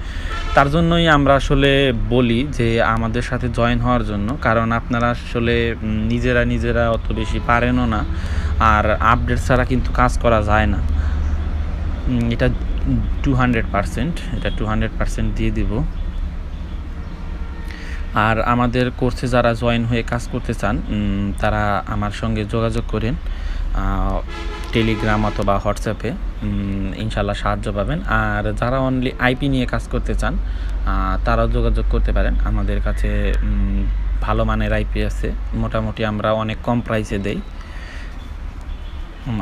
তার জন্যই আমরা আসলে বলি যে আমাদের সাথে জয়েন হওয়ার জন্য, কারণ আপনারা আসলে নিজেরা অত বেশি পারেনও না, আর আপডেট ছাড়া কিন্তু কাজ করা যায় না। এটা 200%, এটা 200% দিয়ে দিব। আর আমাদের কোর্সে যারা জয়েন হয়ে কাজ করতে চান, তারা আমার সঙ্গে যোগাযোগ করেন টেলিগ্রাম অথবা হোয়াটসঅ্যাপে, ইনশাল্লাহ সাহায্য পাবেন। আর যারা অনলি আইপি নিয়ে কাজ করতে চান, তারাও যোগাযোগ করতে পারেন। আমাদের কাছে ভালো মানের আইপি আছে, মোটামুটি আমরা অনেক কম প্রাইসে দেই,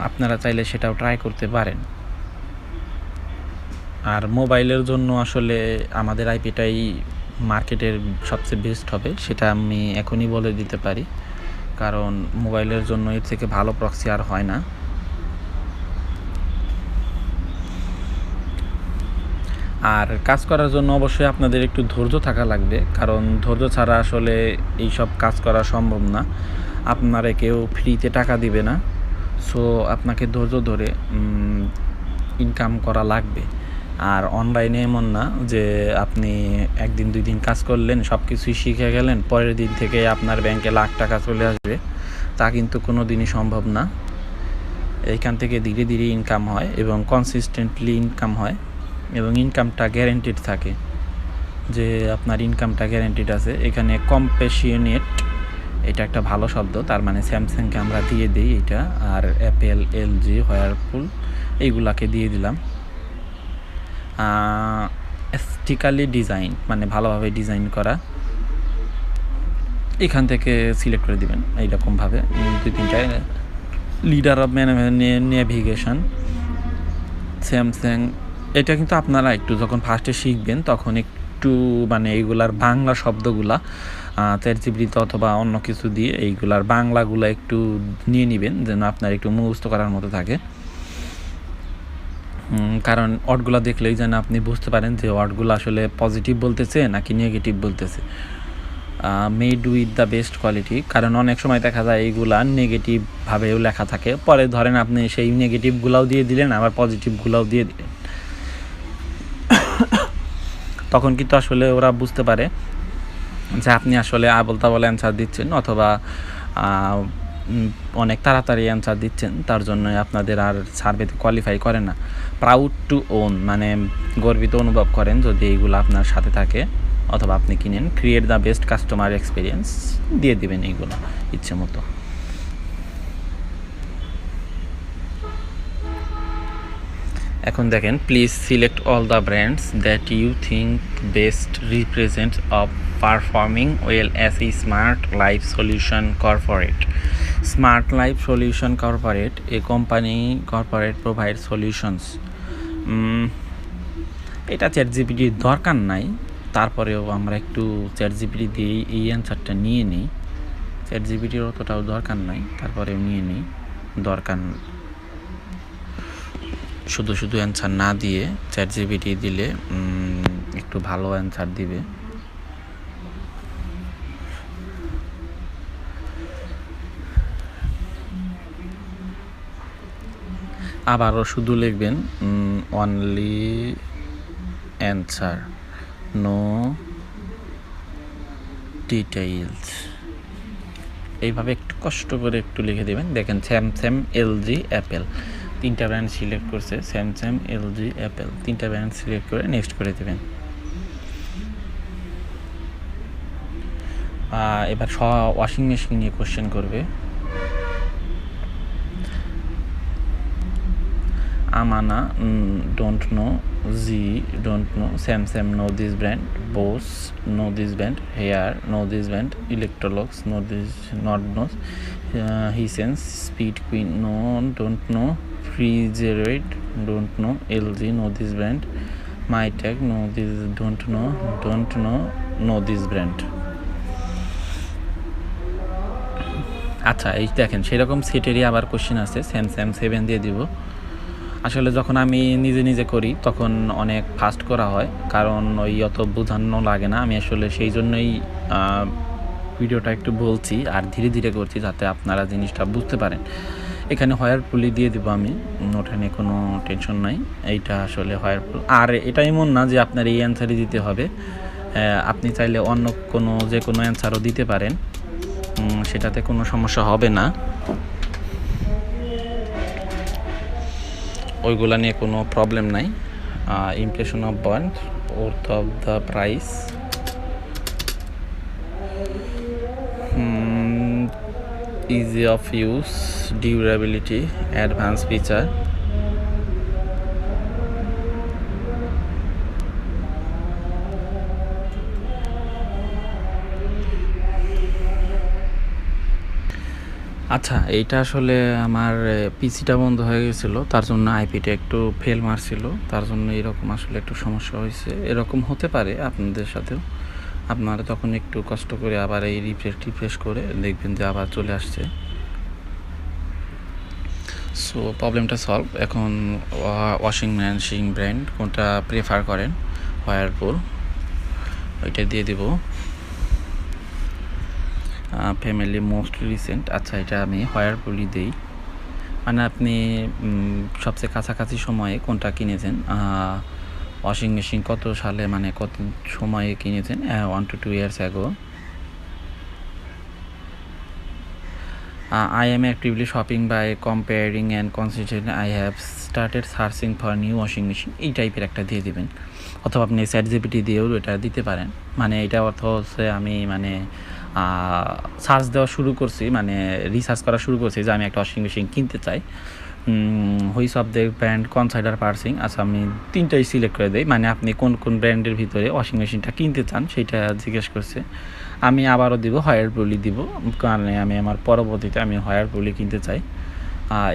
আপনারা চাইলে সেটাও ট্রাই করতে পারেন। আর মোবাইলের জন্য আসলে আমাদের আইপিটাই মার্কেটের সবচেয়ে বেস্ট হবে, সেটা আমি এখনই বলে দিতে পারি, কারণ মোবাইলের জন্য এর থেকে ভালো প্রক্সি আর হয় না। আর কাজ করার জন্য অবশ্যই আপনাদের একটু ধৈর্য থাকা লাগবে, কারণ ধৈর্য ছাড়া আসলে এইসব কাজ করা সম্ভব না। আপনারা কেউ ফ্রিতে টাকা দিবে না, সো আপনাকে ধৈর্য ধরে ইনকাম করা লাগবে। আর অনলাইনে এমন না যে আপনি 1-2 দিন কাজ করলেন, সব কিছুই শিখে গেলেন, পরের দিন থেকে আপনার ব্যাংকে লাখ টাকা চলে আসবে, তা কিন্তু কোনো দিনই সম্ভব না। এইখান থেকে ধীরে ধীরে ইনকাম হয় এবং কনসিস্টেন্টলি ইনকাম হয়, এবং ইনকামটা গ্যারেন্টিড থাকে, যে আপনার ইনকামটা গ্যারেন্টিড আছে। এখানে কম্প্যাশনেট, এটা একটা ভালো শব্দ, তার মানে স্যামসাংকে আমরা দিয়ে দিই এটা, আর অ্যাপেল, এলজি, হোয়ারপুল এইগুলাকে দিয়ে দিলাম। এস্থেটিক্যালি ডিজাইন মানে ভালোভাবে ডিজাইন করা, এখান থেকে সিলেক্ট করে দিবেন এইরকমভাবে 2-3টা। লিডার অফ নেভিগেশন, স্যামসাং, এটা কিন্তু আপনারা একটু যখন ফার্স্টে শিখবেন তখন একটু মানে এইগুলার বাংলা শব্দগুলা চ্যাটজিপিটি অথবা অন্য কিছু দিয়ে এইগুলার বাংলাগুলো একটু নিয়ে নেবেন, যেন আপনার একটু মুখস্থ করার মতো থাকে। কারণ ওয়ার্ডগুলো দেখলেই যেন আপনি বুঝতে পারেন যে ওয়ার্ডগুলো আসলে পজিটিভ বলতেছে নাকি নেগেটিভ বলতেছে। Made with the best quality, কারণ অনেক সময় দেখা যায় এইগুলা নেগেটিভভাবেও লেখা থাকে, পরে ধরেন আপনি সেই নেগেটিভগুলোও দিয়ে দিলেন, আবার পজিটিভগুলোও দিয়ে দিলেন, তখন কিন্তু আসলে ওরা বুঝতে পারে যে আপনি আসলে আবল তাবল অ্যান্সার দিচ্ছেন, অথবা অনেক তাড়াতাড়ি অ্যান্সার দিচ্ছেন, তার জন্য আপনাদের আর সার্ভেতে কোয়ালিফাই করে না। প্রাউড টু ওন মানে গর্বিত অনুভব করেন যদি এইগুলো আপনার সাথে থাকে অথবা আপনি কিনেন। Create the best customer experience দিয়ে দিবেন এইগুলো ইচ্ছে মতো। এখন দেখেন, please select all the brands that you think best represent of performing well as a smart life solution corporate. Smart life solution corporate, a company corporate provide solutions. এটা চ্যাটজিপিটির দরকার নাই, তারপরেও আমরা একটু চ্যাটজিপিটি দিয়ে এই অ্যান্সারটা নিয়ে নিই। চ্যাটজিপিটির অতটাও দরকার নাই, তারপরেও নিয়ে নিই, দরকার। শুধু শুধু অ্যান্সার না দিয়ে চ্যাট জিপিটি দিলে একটু ভালো অ্যান্সার দিবে। আবারও শুধু লিখবেন অনলি অ্যান্সার, নো ডিটেইলস। এইভাবে একটু কষ্ট করে একটু লিখে দেবেন। দেখেন স্যামসাং, এলজি, অ্যাপেল, 3টা ব্র্যান্ড সিলেক্ট করছে। স্যামসাং, এলজি, অ্যাপেল 3টা ব্র্যান্ড সিলেক্ট করে নেক্সট করে দেবেন। এবার ওয়াশিং মেশিন নিয়ে কোশ্চেন করবে। আমানা don't know, Z don't know, Samsung know this brand, Bose know this brand, Hair know this brand, Electrolux know this, not knows, Hisense, Speed Queen don't know, Refrigerator don't know, LG know this brand, Mytech know this, don't know this brand. আচ্ছা, এই দেখেন সেরকম সেটেরই আবার question আছে। Samsung 7 দিয়ে দিব। আসলে যখন আমি নিজে নিজে করি তখন অনেক ফাস্ট করা হয়, কারণ ওই অত বোঝানো লাগে না। আমি আসলে সেই জন্যই ভিডিওটা একটু বলছি আর ধীরে ধীরে করছি, যাতে আপনারা জিনিসটা বুঝতে পারেন। এখানে হোয়ারপুলি দিয়ে দিব আমি, ওখানে কোনো টেনশন নাই। এইটা আসলে হোয়ারপুল। আর এটা এমন না যে আপনার এই অ্যান্সারই দিতে হবে, আপনি চাইলে অন্য কোনো যে কোনো অ্যান্সারও দিতে পারেন, সেটাতে কোনো সমস্যা হবে না। ওইগুলা নিয়ে কোনো প্রবলেম নাই। Impression of bond, worth of the price, easy of use, durability, advance feature. আচ্ছা, এইটা আসলে আমার পিসিটা বন্ধ হয়ে গেছিলো, তার জন্য আইপিটা একটু ফেল মারছিল, তার জন্য এরকম আসলে একটু সমস্যা হয়েছে। এরকম হতে পারে আপনাদের সাথেও। আপনারা তখন একটু কষ্ট করে আবার এই রিফ্রেশ করে দেখবেন যে আবার চলে আসছে। সো প্রবলেমটা সলভ। এখন ওয়াশিং মেশিন ব্র্যান্ড কোনটা প্রেফার করেন? হোয়ারপুল, ওইটা দিয়ে দেব। ফ্যামিলি মোস্ট রিসেন্ট, আচ্ছা এটা আমি হোয়ারপুলই দিই। মানে আপনি সবচেয়ে কাছাকাছি সময়ে কোনটা কিনেছেন, ওয়াশিং মেশিন কত সালে, মানে কত সময়ে কিনেছেন? 1 to 2 years ago. I am actively shopping by comparing and considering. I have started searching for new washing machine. এই টাইপের একটা দিয়ে দিবেন, অথবা আপনি চ্যাট জিপিটি দিয়েও এটা দিতে পারেন। মানে এটা অর্থ হচ্ছে আমি মানে সার্চ দেওয়া শুরু করছি, মানে রিসার্চ করা শুরু করছি যে আমি একটা ওয়াশিং মেশিন কিনতে চাই। Which of the brand consider parsing. আচ্ছা, আমি 3টাই সিলেক্ট করে দিই, মানে আপনি কোন কোন ব্র্যান্ডের ভিতরে ওয়াশিং মেশিনটা কিনতে চান সেটা জিজ্ঞেস করছে। আমি আবারও দিব হোয়ারপুলি দিব, কারণ আমি আমার পরবর্তীতে আমি হোয়ারপুলি কিনতে চাই।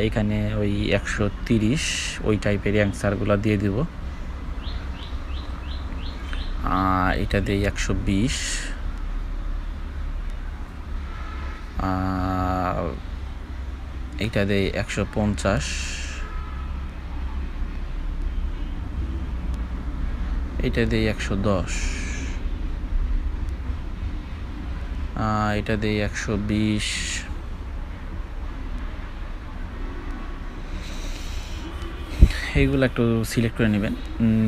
এখানে ওই 130 ওই টাইপের অ্যান্সারগুলো দিয়ে দিব। এটা দিয়ে 120, এইটা দিয়ে 150, এইটা দিয়ে 110, এটা দিয়ে 120, এইগুলো একটু সিলেক্ট করে নেবেন,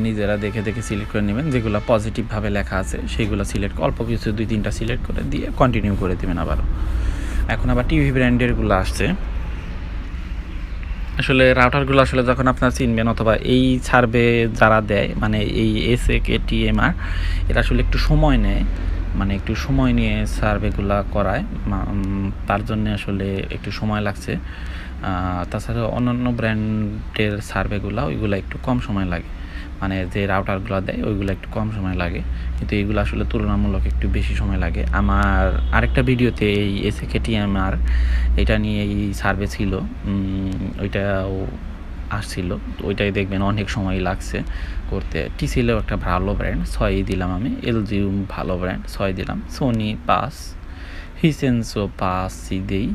নিজেরা দেখে দেখে সিলেক্ট করে নেবেন। যেগুলো পজিটিভভাবে লেখা আছে সেইগুলো সিলেক্ট, অল্প কিছু 2-3টা সিলেক্ট করে দিয়ে কন্টিনিউ করে দেবেন আবারও। এখন আবার টিভি ব্র্যান্ডেরগুলো আসছে। আসলে রাউটারগুলো আসলে যখন আপনারা চিনবেন, অথবা এই সার্ভে যারা দেয়, মানে এই SAKTMR, এরা আসলে একটু সময় নেয়, মানে একটু সময় নিয়ে সার্ভেগুলো করায়, তার জন্য আসলে একটু সময় লাগছে। তাছাড়া অন্যান্য ব্র্যান্ডের সার্ভেগুলো ওইগুলো একটু কম সময় লাগে, মানে যে রাউটারগুলো দেয় ওইগুলো একটু কম সময় লাগে, কিন্তু এইগুলো আসলে তুলনামূলক একটু বেশি সময় লাগে। আমার আরেকটা ভিডিওতে এই SAKTMR এটা নিয়ে এই সার্ভে ছিল, ওইটাও আসছিল, ওইটাই দেখবেন অনেক সময় লাগছে করতে। TCLও একটা ভালো ব্র্যান্ড, 6 দিলাম আমি। LG ভালো ব্র্যান্ড, 6 দিলাম। সোনি 5, হিসেন্সও 5 দিই।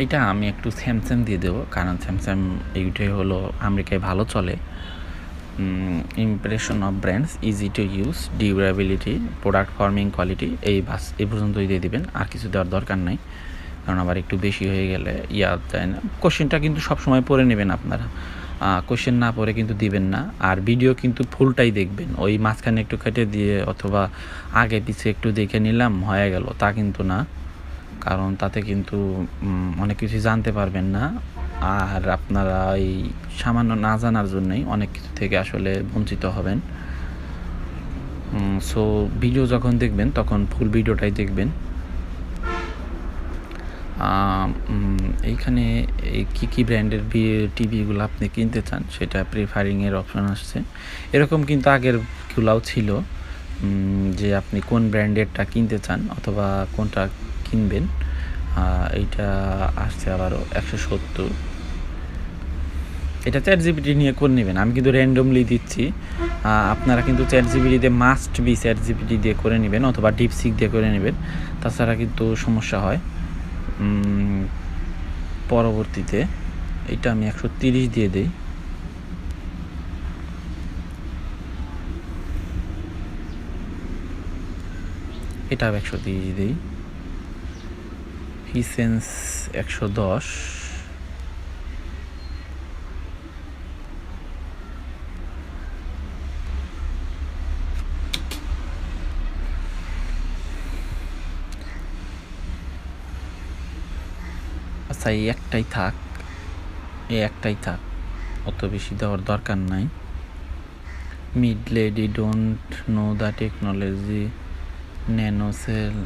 এটা আমি একটু স্যামসাং দিয়ে দেবো, কারণ স্যামসাং এইটাই হলো আমেরিকায় ভালো চলে। Impression of brands, easy to use, durability, product forming quality, এই পর্যন্তই দিয়ে দিবেন, আর কিছু দেওয়ার দরকার নেই, কারণ আবার একটু বেশি হয়ে গেলে যায় না। কোশ্চেনটা কিন্তু সবসময় পড়ে নেবেন আপনারা, কোশ্চেন না পড়ে কিন্তু দিবেন না। আর ভিডিও কিন্তু ফুলটাই দেখবেন, ওই মাঝখানে একটু কেটে দিয়ে অথবা আগে পিছিয়ে একটু দেখে নিলাম হয়ে গেল, তা কিন্তু না, কারণ তাতে কিন্তু অনেক কিছু জানতে পারবেন না। আর আপনারা এই সামান্য না জানার জন্যই অনেক কিছু থেকে আসলে বঞ্চিত হবেন। সো ভিডিও যখন দেখবেন তখন ফুল ভিডিওটাই দেখবেন। এইখানে এই কী ব্র্যান্ডের টিভিগুলো আপনি কিনতে চান সেটা প্রিফারিংয়ের অপশন আসছে। এরকম কিন্তু আগেরগুলাও ছিল, যে আপনি কোন ব্র্যান্ডেরটা কিনতে চান অথবা কোনটা কিনবেন। এইটা আসছে আবারও 170। এটা ChatGPT নিয়ে করে নেবেন, আমি কিন্তু র্যান্ডমলি দিচ্ছি। আপনারা কিন্তু ChatGPT দিয়ে মাস্ট বি ChatGPT দিয়ে করে নেবেন অথবা ডিপসিক দিয়ে করে নেবেন, তাছাড়া কিন্তু সমস্যা হয় পরবর্তীতে। এটা আমি 130 দিয়ে দিই। এটা 130 দিই। হিসেন্স 110। আচ্ছা, এই একটাই থাক, অত বেশি দেওয়ার দরকার নাই। Mid lady don't know the technology, nano cell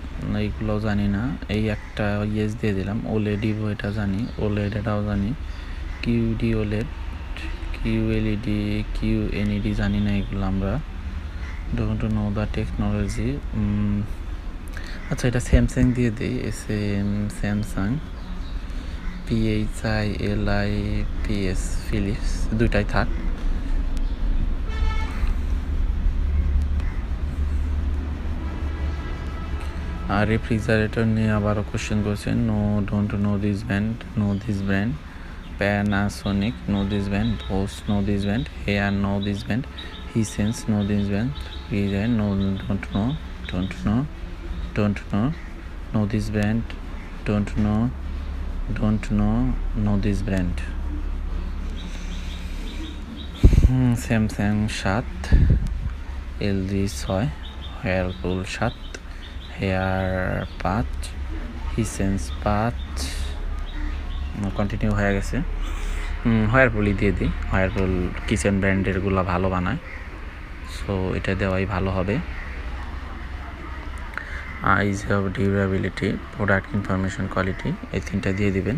এইগুলো জানি না, এই একটা ইয়েস দিয়ে দিলাম। ওলেডি এটা জানি, ওলেড এটাও জানি। কিউডি ওলেড, কিউএলইডি, কিউএনইডি জানি না, এগুলো আমরা ডোন্ট নো দ্য টেকনোলজি। আচ্ছা, এটা স্যামসাং দিয়ে দিই, স্যামসাং। PHILIPS, ফিলিপস, দুইটাই থাক। আর রেফ্রিজারেটর নিয়ে আবারও কোশ্চেন করছেন। Don't know this brand, Panasonic know this brand, Bose know this brand, Haier know this brand, Hisense know this brand, don't know this brand, don't know this brand. Samsung 7, LG 6, Whirlpool 7, Haier 5, Hisense 5, continue হয়ে গেছে। Whirlpoolই দিয়ে দিই, Whirlpool kitchen ব্র্যান্ডেরগুলো ভালো বানায়, so এটা দেওয়াই ভালো হবে। Easy of durability, product information quality, এই তিনটা দিয়ে দিবেন।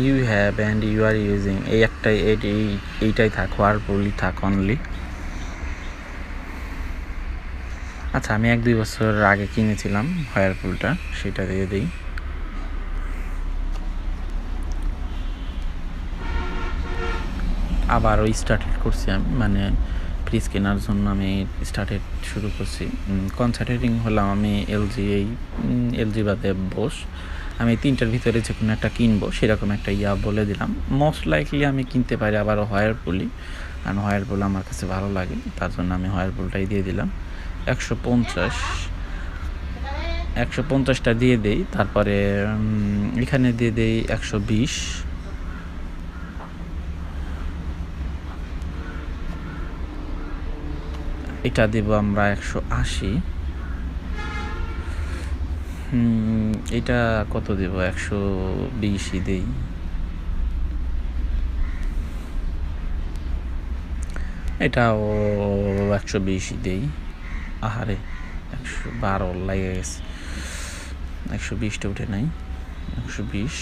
You have and you are using, এই একটাই, এইটাই থাক, Whirlpoolই থাক অনলি। আচ্ছা, আমি 1-2 বছর আগে কিনেছিলাম Whirlpoolটা, সেটা দিয়ে দিই। আবারও স্টার্টেড করছি আমি, মানে ফ্রিজ কেনার জন্য আমি শুরু করছি। কনসেন্ট্রেটিং হলাম আমি এলজি বাদে বোস, আমি 3টার ভিতরে যে কোনো একটা কিনবো সেরকম একটা বলে দিলাম। মোস্ট লাইকলি আমি কিনতে পারি আবারও Whirlpoolই, কারণ Whirlpool আমার কাছে ভালো লাগে, তার জন্য আমি Whirlpoolটাই দিয়ে দিলাম। 150টা দিয়ে দেই। তারপরে এখানে দিয়ে দেই 120। এটা দেব আমরা 180। এটা কত দেব, 120ই দেই। এটাও 120ই দেই। আহারে, 112 লাগে গেছে, 120টা উঠে নাই, 120।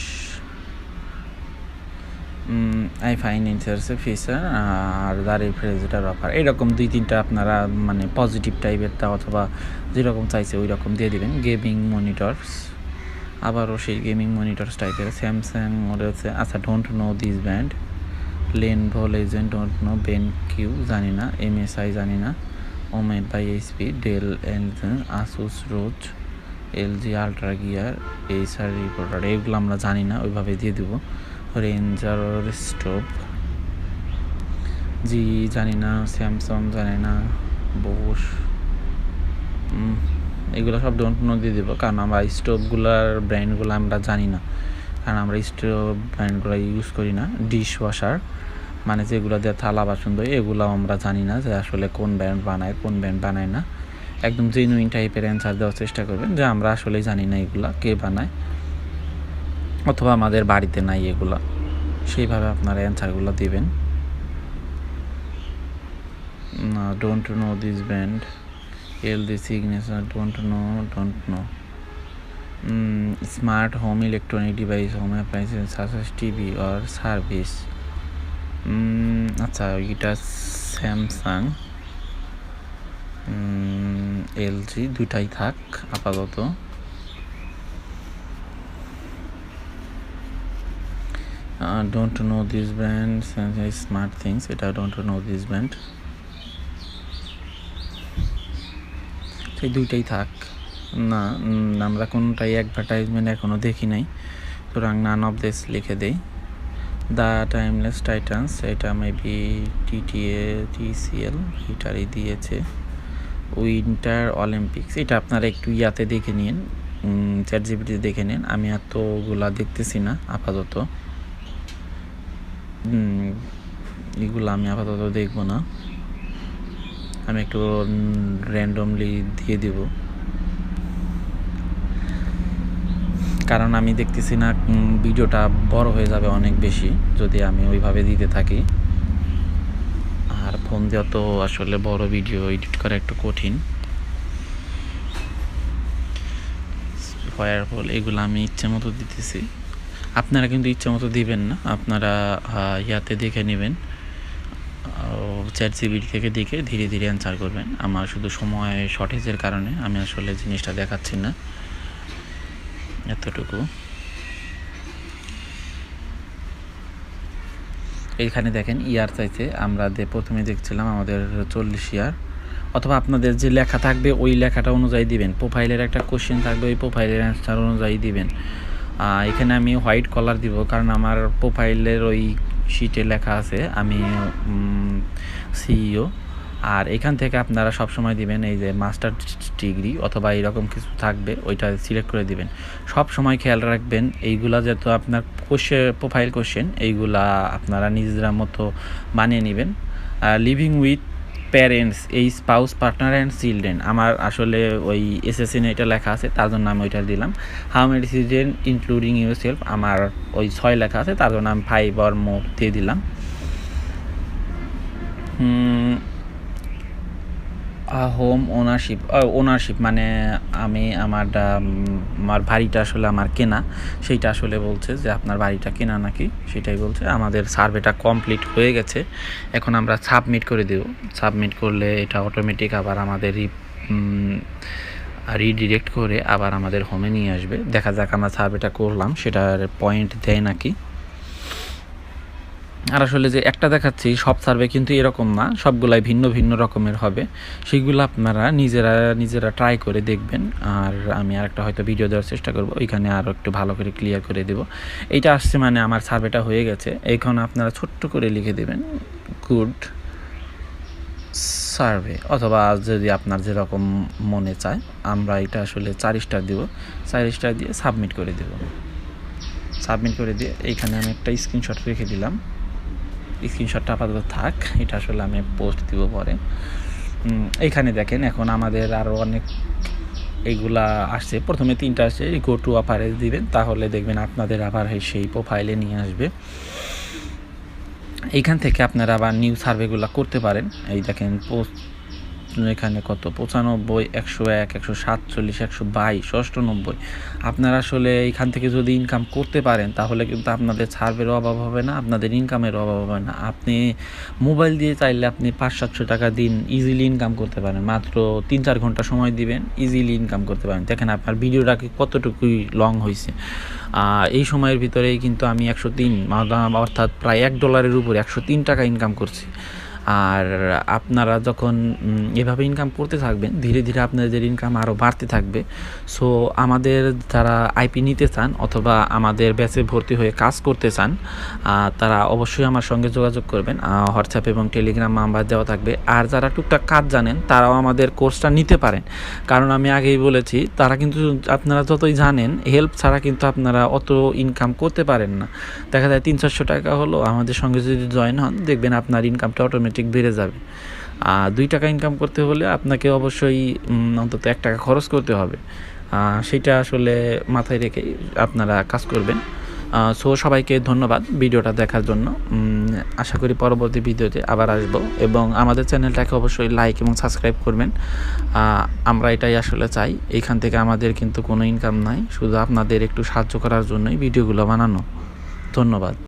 I fine interest feature are the refrigerator offer, এইরকম 2-3টা আপনারা মানে পজিটিভ টাইপেরটা অথবা যেরকম চাইছে ওই রকম দিয়ে দেবেন। গেমিং মনিটরস, আবারও সেই গেমিং মনিটরস টাইপের স্যামসাং রয়েছে। আচ্ছা, don't know this brand, Lenovo legend don't know, BenQ জানি না, এমএসআই জানি না, ওমেড বাই এইচপি, ডেল এনজেন, ASUS ROG, LG UltraGear, HR reporter, এগুলো আমরা জানি না, ওইভাবে দিয়ে দেবো। রেঞ্জার স্টোভ, জি জানি না, স্যামসাং জানি না, বোস, এগুলো সব ডোন্ট নো দিয়ে দেবো, কারণ আমরা স্টোভগুলোর ব্র্যান্ডগুলো আমরা জানি না, কারণ আমরা স্টোভ ব্র্যান্ডগুলো ইউজ করি না। ডিশ ওয়াশার মানে যেগুলো দিয়ে থালা বাসন ধোয়, এগুলো আমরা জানি না যে আসলে কোন ব্র্যান্ড বানায় কোন ব্র্যান্ড বানায় না। একদম জেনুইন টাইপের অ্যান্সার দেওয়ার চেষ্টা করবেন যে আমরা আসলে জানি না এগুলা কে বানায়, অথবা আমাদের বাড়িতে নাই এগুলা, সেইভাবে আপনারা অ্যান্সারগুলো দিবেন। Don't know this brand, LG Signature, don't know. Smart home electronic device, home appliances সাস টিভি অর সার্ভিস, আচ্ছা এটা স্যামসাং, এলজি, দুইটাই থাক আপাতত। Don't know this brand, SmartThings, এটা ডোন্ট নো দিস ব্র্যান্ড, সেই দুইটাই থাক। না আমরা কোনটাই অ্যাডভার্টাইজমেন্ট এখনও দেখি নাই, সুতরাং নান অফ দিস লিখে দেই। দ্য টাইমলেস টাইটান্স, এটা মেবি টিটিএ টিসিএল এটারই দিয়েছে। উইন্টার অলিম্পিক্স, এটা আপনারা একটু ইয়াতে দেখে নিন, চ্যাটজিপিটিতে দেখে নিন, আমি এতগুলা দেখতেছি না আপাতত, এগুলো আমি আপাতত দেখবো না, আমি একটু র্যান্ডমলি দিয়ে দিব, কারণ আমি দেখতেছি না ভিডিওটা বড় হয়ে যাবে অনেক বেশি যদি আমি ওইভাবে দিতে থাকি, আর ফোন দেওয়া তো আসলে বড় ভিডিও এডিট করা একটু কঠিন। ফায়ারফল, এগুলো আমি ইচ্ছে মতো দিতেছি, আপনারা কিন্তু ইচ্ছে মতো দিবেন না, আপনারা ইয়াতে দেখে নেবেন, চ্যাটজিপিটি থেকে দেখে ধীরে ধীরে অ্যান্সার করবেন। আমার শুধু সময় শর্টেজের কারণে আমি আসলে জিনিসটা দেখাচ্ছি না, এতটুকু। এইখানে দেখেন ইয়ার চাইছে, আমরা প্রথমে দেখছিলাম আমাদের 40 ইয়ার, অথবা আপনাদের যে লেখা থাকবে ওই লেখাটা অনুযায়ী দিবেন, প্রোফাইলের একটা কোশ্চেন থাকবে ওই প্রোফাইলের অ্যান্সার অনুযায়ী দিবেন। এখানে আমি হোয়াইট কালার দিব, কারণ আমার প্রোফাইলের ওই শিটে লেখা আছে আমি সিইও, আর এখান থেকে আপনারা সবসময় দিবেন এই যে মাস্টার ডিগ্রি অথবা এরকম কিছু থাকবে ওইটা সিলেক্ট করে দিবেন। সব সময় খেয়াল রাখবেন এইগুলা যেহেতু আপনার প্রোফাইল কোশ্চেন, এইগুলা আপনারা নিজেরা মতো বানিয়ে নেবেন। লিভিং উইথ প্যারেন্টস, এই স্পাউস, পার্টনার অ্যান্ড চিলড্রেন, আমার আসলে ওই এসএসএনে এটা লেখা আছে তার জন্য আমি ওইটা দিলাম। How many children including your self, আমার ওই 6 লেখা আছে তার জন্য আমি 5 অর মোর দিয়ে দিলাম। হোম ওনারশিপ মানে আমি আমার বাড়িটা আসলে আমার কেনা, সেইটা আসলে বলছে যে আপনার বাড়িটা কেনা নাকি, সেটাই বলছে। আমাদের সার্ভেটা কমপ্লিট হয়ে গেছে, এখন আমরা সাবমিট করে দেব। সাবমিট করলে এটা অটোমেটিক আবার আমাদের রিডিরেক্ট করে আবার আমাদের হোমে নিয়ে আসবে। দেখা যাক আমরা সার্ভেটা করলাম সেটার পয়েন্ট দেয় নাকি। আর আসলে যে একটা দেখাচ্ছি সব সার্ভে কিন্তু এরকম না, সবগুলাই ভিন্ন ভিন্ন রকমের হবে, সেইগুলো আপনারা নিজেরা ট্রাই করে দেখবেন। আর আমি আর একটা হয়তো ভিডিও দেওয়ার চেষ্টা করব, ওইখানে আরও একটু ভালো করে ক্লিয়ার করে দেব। এইটা আসছে মানে আমার সার্ভেটা হয়ে গেছে, এখন আপনারা ছোট্ট করে লিখে দেবেন গুড সার্ভে, অথবা যদি আপনার যেরকম মনে চায়। আমরা এটা আসলে 4 স্টার দিব, 4 স্টার দিয়ে সাবমিট করে দেব। সাবমিট করে দিয়ে এইখানে আমি একটা স্ক্রিনশট রেখে দিলাম, স্ক্রিনশটটা আপাতত থাক, এটা আসলে আমি পোস্ট দিব পরে। এইখানে দেখেন এখন আমাদের আরও অনেক এইগুলা আসছে, প্রথমে 3টা আসছে, গো টু অফারে দিবেন, তাহলে দেখবেন আপনাদের আবার সেই প্রোফাইলে নিয়ে আসবে। এইখান থেকে আপনারা আবার নিউ সার্ভেগুলো করতে পারেন। এই দেখেন পোস্ট এখানে কত 95, 101, 147, 122, 98। আপনারা আসলে এখান থেকে যদি ইনকাম করতে পারেন তাহলে কিন্তু আপনাদের সার্ভেরও অভাব হবে না, আপনাদের ইনকামেরও অভাব হবে না। আপনি মোবাইল দিয়ে চাইলে আপনি 500-700 টাকা দিন ইজিলি ইনকাম করতে পারেন। মাত্র 3-4 ঘন্টা সময় দিবেন, ইজিলি ইনকাম করতে পারেন। দেখেন আপনার ভিডিওটা কতটুকুই লং হয়েছে। এই সময়ের ভিতরেই কিন্তু আমি 103 অর্থাৎ প্রায় $1 উপরে 103 টাকা ইনকাম করছি। আর আপনারা যখন এভাবে ইনকাম করতে থাকবেন, ধীরে ধীরে আপনাদের ইনকাম আরও বাড়তে থাকবে। সো আমাদের যারা আইপি নিতে চান অথবা আমাদের ব্যাচে ভর্তি হয়ে কাজ করতে চান, তারা অবশ্যই আমার সঙ্গে যোগাযোগ করবেন। হোয়াটসঅ্যাপ এবং টেলিগ্রাম নাম্বার দেওয়া থাকবে। আর যারা টুকটাক কাজ জানেন তারাও আমাদের কোর্সটা নিতে পারেন, কারণ আমি আগেই বলেছি তারা কিন্তু আপনারা যতই জানেন হেল্প ছাড়া কিন্তু আপনারা অত ইনকাম করতে পারেন না। দেখা যায় 300-400 টাকা হলো, আমাদের সঙ্গে যদি জয়েন হন দেখবেন আপনার ইনকামটা অটোমেটিক বেড়ে যাবে। 2 টাকা ইনকাম করতে হলে আপনাকে অবশ্যই অন্তত 1 টাকা খরচ করতে হবে। সেটা আসলে মাথায় রেখেই আপনারা কাজ করবেন। সো সবাইকে ধন্যবাদ ভিডিওটা দেখার জন্য। আশা করি পরবর্তী ভিডিওতে আবার আসবো, এবং আমাদের চ্যানেলটাকে অবশ্যই লাইক এবং সাবস্ক্রাইব করবেন। আমরা এটাই আসলে চাই। এইখান থেকে আমাদের কিন্তু কোনো ইনকাম নাই, শুধু আপনাদের একটু সাহায্য করার জন্যই ভিডিওগুলো বানানো। ধন্যবাদ।